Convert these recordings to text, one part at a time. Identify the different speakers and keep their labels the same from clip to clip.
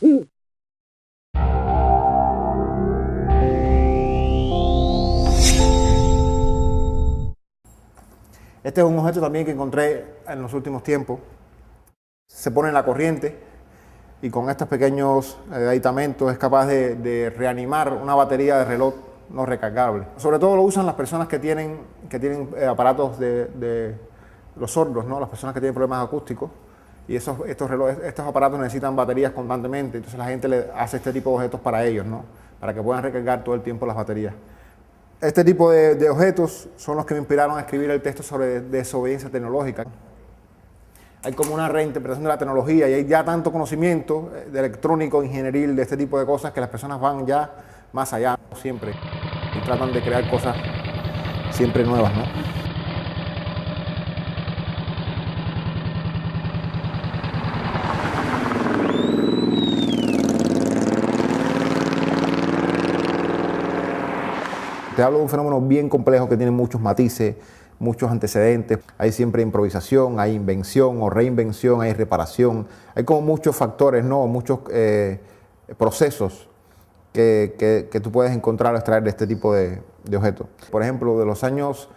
Speaker 1: Este es un objeto también que encontré en los últimos tiempos. Se pone en la corriente y con estos pequeños aditamentos es capaz de reanimar una batería de reloj no recargable. Sobre todo lo usan las personas que tienen aparatos de los sordos, ¿no? Las personas que tienen problemas acústicos. Y estos aparatos necesitan baterías constantemente, entonces la gente le hace este tipo de objetos para ellos, ¿no? Para que puedan recargar todo el tiempo las baterías. Este tipo de objetos son los que me inspiraron a escribir el texto sobre desobediencia tecnológica. Hay como una reinterpretación de la tecnología y hay ya tanto conocimiento de electrónico, ingenieril, de este tipo de cosas que las personas van ya más allá, siempre, y tratan de crear cosas siempre nuevas, ¿no? Te hablo de un fenómeno bien complejo que tiene muchos matices, muchos antecedentes. Hay siempre improvisación, hay invención o reinvención, hay reparación. Hay como muchos factores, ¿no? Muchos procesos que tú puedes encontrar o extraer de este tipo de objetos. Por ejemplo, de los años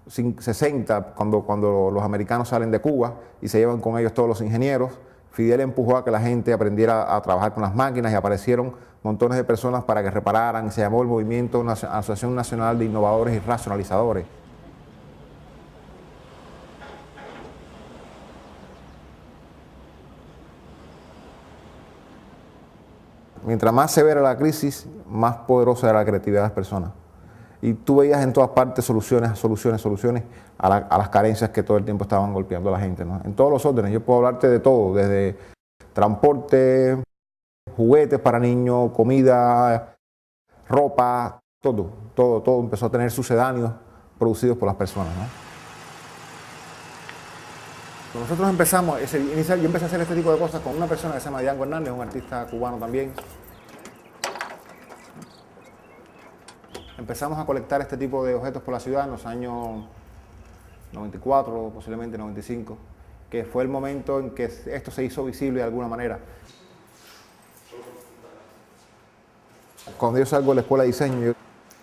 Speaker 1: 60, cuando los americanos salen de Cuba y se llevan con ellos todos los ingenieros, Fidel empujó a que la gente aprendiera a trabajar con las máquinas y aparecieron montones de personas para que repararan. Se llamó el movimiento Asociación Nacional de Innovadores y Racionalizadores. Mientras más severa la crisis, más poderosa era la creatividad de las personas. Y tú veías en todas partes soluciones a las carencias que todo el tiempo estaban golpeando a la gente, ¿no? En todos los órdenes. Yo puedo hablarte de todo, desde transporte, juguetes para niños, comida, ropa, todo empezó a tener sucedáneos producidos por las personas, ¿no? Cuando nosotros empezamos, yo empecé a hacer este tipo de cosas con una persona que se llama Diango Hernández, un artista cubano también. Empezamos a colectar este tipo de objetos por la ciudad en los años 94, posiblemente 95, que fue el momento en que esto se hizo visible de alguna manera. Cuando yo salgo de la escuela de diseño,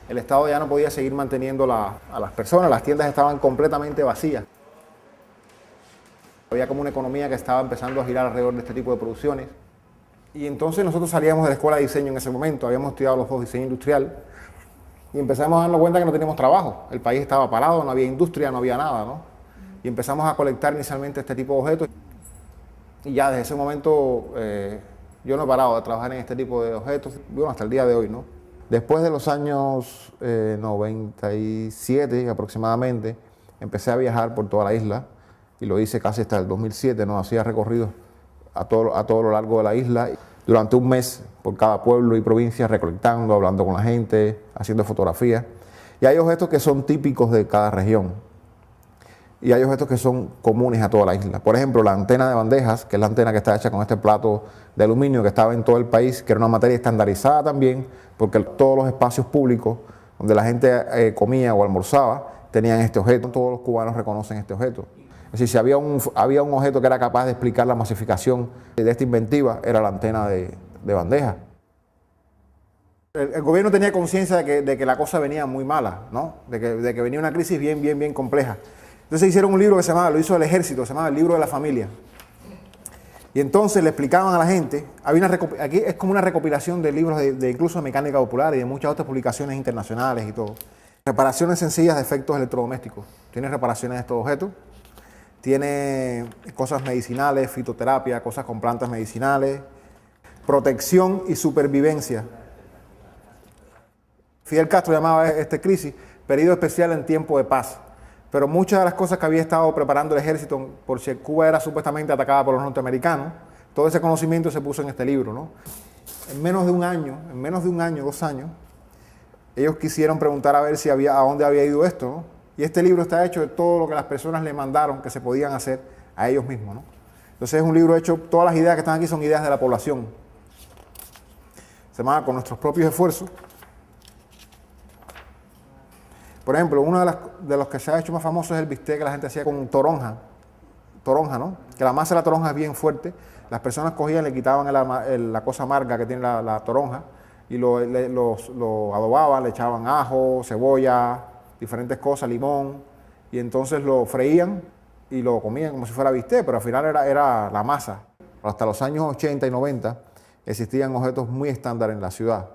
Speaker 1: el Estado ya no podía seguir manteniendo a las personas, las tiendas estaban completamente vacías. Había como una economía que estaba empezando a girar alrededor de este tipo de producciones. Y entonces nosotros salíamos de la escuela de diseño en ese momento, habíamos estudiado los dos diseño industrial, y empezamos a darnos cuenta que no teníamos trabajo. El país estaba parado, no había industria, no había nada, ¿no? Y empezamos a colectar inicialmente este tipo de objetos. Y ya desde ese momento yo no he parado de trabajar en este tipo de objetos, bueno, hasta el día de hoy, ¿no? Después de los años 97 aproximadamente, empecé a viajar por toda la isla y lo hice casi hasta el 2007, ¿no? Hacía recorridos a todo lo largo de la isla. Durante un mes por cada pueblo y provincia, recolectando, hablando con la gente, haciendo fotografías. Y hay objetos que son típicos de cada región. Y hay objetos que son comunes a toda la isla. Por ejemplo, la antena de bandejas, que es la antena que está hecha con este plato de aluminio que estaba en todo el país, que era una materia estandarizada también, porque todos los espacios públicos donde la gente comía o almorzaba tenían este objeto. Todos los cubanos reconocen este objeto. Es decir, si había un objeto que era capaz de explicar la masificación de esta inventiva, era la antena de bandeja. El gobierno tenía conciencia de que la cosa venía muy mala, ¿no? De que venía una crisis bien compleja. Entonces hicieron un libro que lo hizo el ejército, se llamaba El Libro de la Familia. Y entonces le explicaban a la gente, aquí es como una recopilación de libros incluso de mecánica popular y de muchas otras publicaciones internacionales y todo. Reparaciones sencillas de efectos electrodomésticos. Tiene reparaciones de estos objetos. Tiene cosas medicinales, fitoterapia, cosas con plantas medicinales, protección y supervivencia. Fidel Castro llamaba a esta crisis periodo especial en tiempo de paz. Pero muchas de las cosas que había estado preparando el ejército por si Cuba era supuestamente atacada por los norteamericanos, todo ese conocimiento se puso en este libro, ¿no? En menos de un año, 2 años, ellos quisieron preguntar a ver a dónde había ido esto, ¿no? Y este libro está hecho de todo lo que las personas le mandaron que se podían hacer a ellos mismos, ¿no? Entonces es un libro hecho, todas las ideas que están aquí son ideas de la población. Se llama Con nuestros propios esfuerzos. Por ejemplo, uno de los que se ha hecho más famoso es el bistec que la gente hacía con toronja toronja, ¿no? Que la masa de la toronja es bien fuerte. Las personas cogían, le quitaban la cosa amarga que tiene la toronja y lo adobaban, le echaban ajo, cebolla, diferentes cosas, limón, y entonces lo freían y lo comían como si fuera bistec, pero al final era la masa. Hasta los años 80 y 90 existían objetos muy estándar en la ciudad,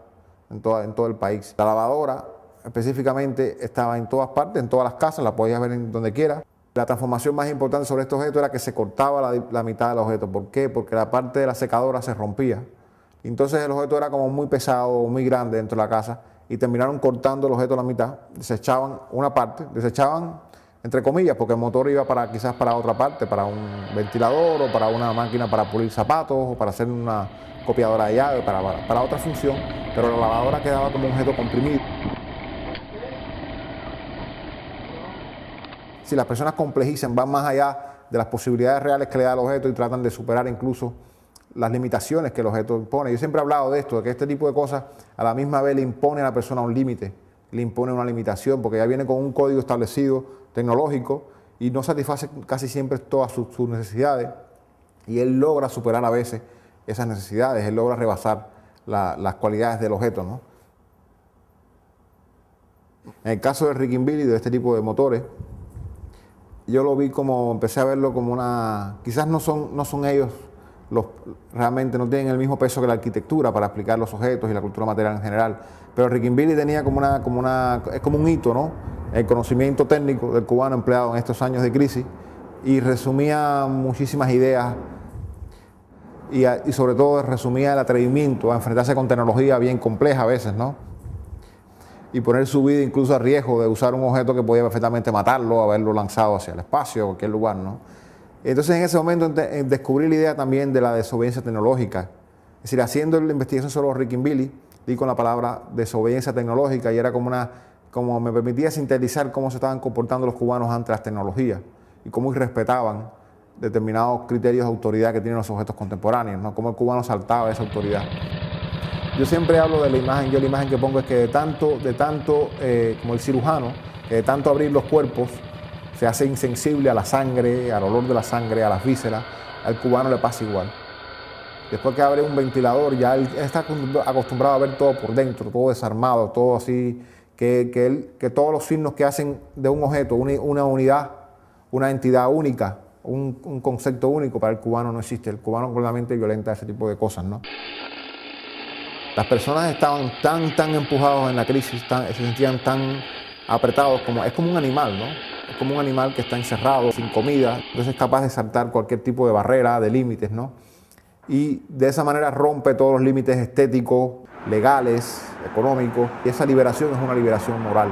Speaker 1: en todo el país. La lavadora específicamente estaba en todas partes, en todas las casas, la podías ver en donde quiera. La transformación más importante sobre este objeto era que se cortaba la mitad del objeto. ¿Por qué? Porque la parte de la secadora se rompía. Entonces el objeto era como muy pesado, muy grande dentro de la casa y terminaron cortando el objeto a la mitad, desechaban una parte, desechaban entre comillas, porque el motor iba quizás para otra parte, para un ventilador o para una máquina para pulir zapatos o para hacer una copiadora de llave, para otra función, pero la lavadora quedaba como un objeto comprimido. Si las personas complejizan, van más allá de las posibilidades reales que le da el objeto y tratan de superar incluso las limitaciones que el objeto impone. Yo siempre he hablado de esto, de que este tipo de cosas a la misma vez le impone a la persona un límite, le impone una limitación, porque ya viene con un código establecido tecnológico y no satisface casi siempre todas sus necesidades, y él logra superar a veces esas necesidades, él logra rebasar las cualidades del objeto, ¿no? En el caso del Rickinbilly, de este tipo de motores, yo lo vi como, empecé a verlo como quizás no son ellos, realmente no tienen el mismo peso que la arquitectura para explicar los objetos y la cultura material en general, pero Rickinbilly tenía es como un hito, ¿no? El conocimiento técnico del cubano empleado en estos años de crisis, y resumía muchísimas ideas y sobre todo resumía el atrevimiento a enfrentarse con tecnología bien compleja a veces, ¿no? Y poner su vida incluso a riesgo de usar un objeto que podía perfectamente matarlo, haberlo lanzado hacia el espacio, a cualquier lugar, ¿no? Entonces en ese momento descubrí la idea también de la desobediencia tecnológica. Es decir, haciendo la investigación sobre los Rickinbilly, di con la palabra desobediencia tecnológica y era como me permitía sintetizar cómo se estaban comportando los cubanos ante las tecnologías y cómo irrespetaban determinados criterios de autoridad que tienen los objetos contemporáneos, ¿no? Cómo el cubano saltaba esa autoridad. Yo siempre hablo de la imagen, yo la imagen que pongo es que de tanto como el cirujano, que de tanto abrir los cuerpos, se hace insensible a la sangre, al olor de la sangre, a las vísceras, al cubano le pasa igual. Después que abre un ventilador, ya él está acostumbrado a ver todo por dentro, todo desarmado, todo así, que todos los signos que hacen de un objeto, una unidad, una entidad única, un concepto único, para el cubano no existe. El cubano completamente violenta ese tipo de cosas, ¿no? Las personas estaban tan empujados en la crisis, se sentían tan apretados, es como un animal, ¿no? Es como un animal que está encerrado, sin comida, entonces es capaz de saltar cualquier tipo de barrera, de límites, ¿no? Y de esa manera rompe todos los límites estéticos, legales, económicos, y esa liberación es una liberación moral.